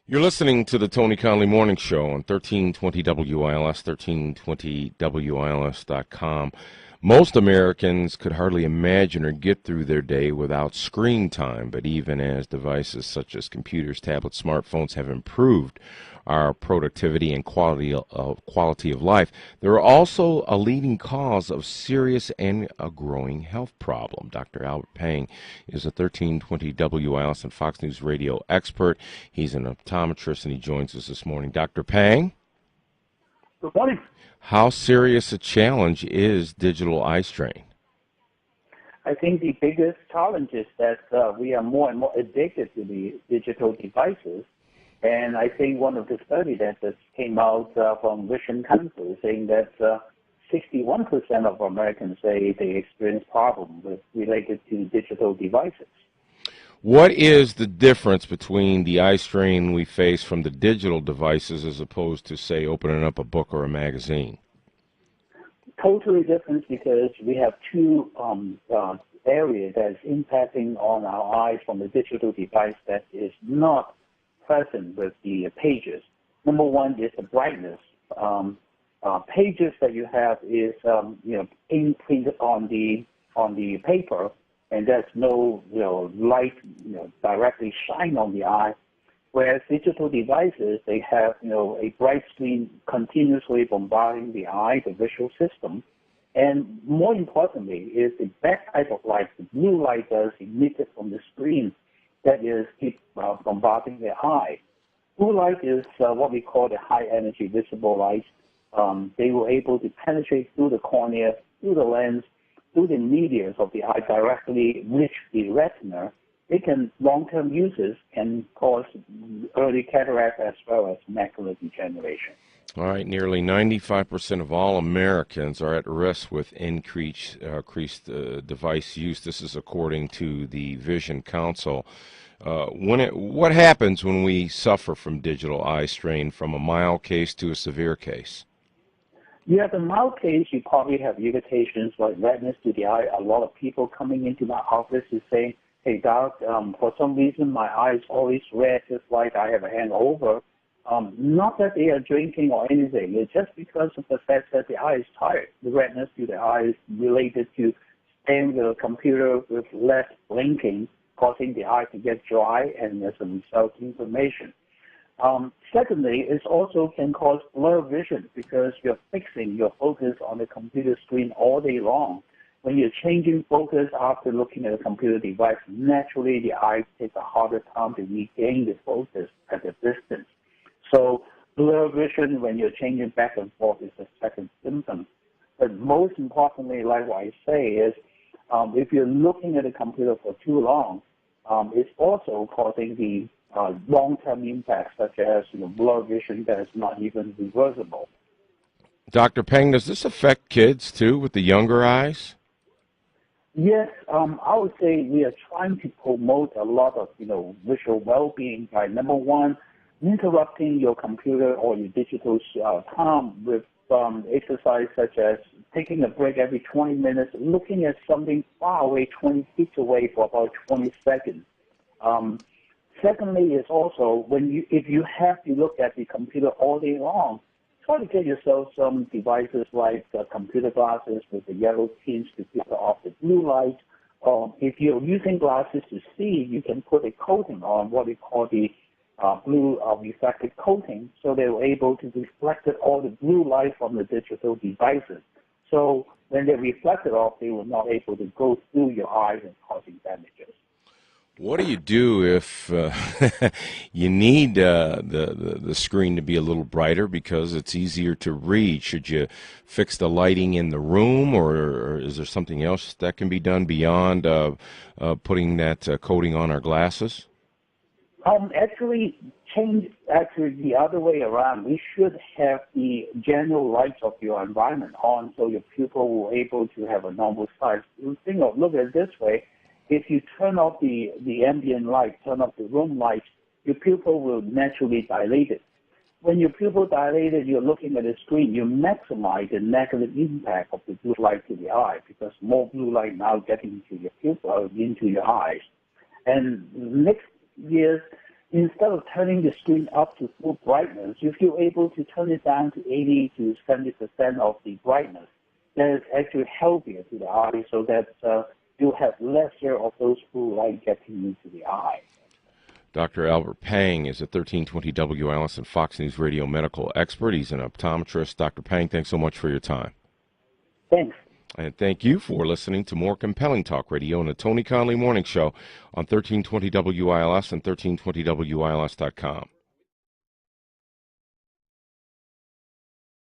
You're listening to the Tony Conley Morning Show on 1320 WILS, 1320WILS.com. Most Americans could hardly imagine or get through their day without screen time, but even as devices such as computers, tablets, smartphones have improved our productivity and quality of life, they're also a leading cause of serious and a growing health problem. Dr. Albert Pang is a 1320 WILS and Fox News Radio expert. He's an optometrist, and he joins us this morning. Dr. Pang? Good morning. How serious a challenge is digital eye strain? I think the biggest challenge is that we are more and more addicted to the digital devices. And I think one of the studies that just came out from Vision Council saying that 61% of Americans say they experience problems related to digital devices. What is the difference between the eye strain we face from the digital devices as opposed to, say, opening up a book or a magazine? Totally different because we have two areas that is impacting on our eyes from the digital device that is not present with the pages. Number one is the brightness. Pages that you have is imprinted on the paper, and there's no light directly shine on the eye. Whereas digital devices, they have a bright screen continuously bombarding the eye, the visual system, and more importantly is the back type of light, the blue light that is emitted from the screen that is keep bombarding the eye. Blue light is what we call the high energy visible light. They were able to penetrate through the cornea, through the lens, through the medias of the eye directly reach the retina. It can, long-term uses can cause early cataract as well as macular degeneration. All right, nearly 95% of all Americans are at risk with increased device use. This is according to the Vision Council. What happens when we suffer from digital eye strain, from a mild case to a severe case? You have a mild case, you probably have irritations like redness to the eye. A lot of people coming into my office is saying, hey, doc, for some reason my eye is always red, just like I have a hangover. Not that they are drinking or anything. It's just because of the fact that the eye is tired. The redness to the eye is related to staying with the computer with less blinking, causing the eye to get dry, and as a result, inflammation. Secondly, it also can cause blur vision because you're fixing your focus on the computer screen all day long. When you're changing focus after looking at a computer device, naturally the eye takes a harder time to regain the focus at a distance. So blur vision when you're changing back and forth is the second symptom. But most importantly, like what I say, is if you're looking at a computer for too long, it's also causing the long-term impacts such as blur vision that is not even reversible. Dr. Peng, does this affect kids too with the younger eyes? Yes, I would say we are trying to promote a lot of visual well-being by, number one, interrupting your computer or your digital time with exercise such as taking a break every 20 minutes, looking at something far away, 20 feet away for about 20 seconds. Secondly, is also if you have to look at the computer all day long, try to get yourself some devices like computer glasses with the yellow tints to filter off the blue light. If you're using glasses to see, you can put a coating on what we call the blue reflective coating, so they were able to reflect all the blue light from the digital devices. So when they reflect it off, they were not able to go through your eyes and causing damages. What do you do if you need the screen to be a little brighter because it's easier to read? Should you fix the lighting in the room, or is there something else that can be done beyond putting that coating on our glasses? Actually, change the other way around. We should have the general lights of your environment on so your pupil will able to have a normal size. Look at it this way. If you turn off the ambient light, turn off the room light, your pupil will naturally dilate it. When your pupil dilated, you're looking at the screen, you maximize the negative impact of the blue light to the eye because more blue light now getting into your pupil, into your eyes. And next years, instead of turning the screen up to full brightness, if you're able to turn it down to 80 to 70% of the brightness, then it's actually healthier to the eye so that you have lesser of those blue light getting into the eye. Dr. Albert Pang is a 1320 WILS and Fox News Radio medical expert. He's an optometrist. Dr. Pang, thanks so much for your time. Thanks. And thank you for listening to more compelling talk radio on the Tony Conley Morning Show on 1320 WILS and 1320WILS.com.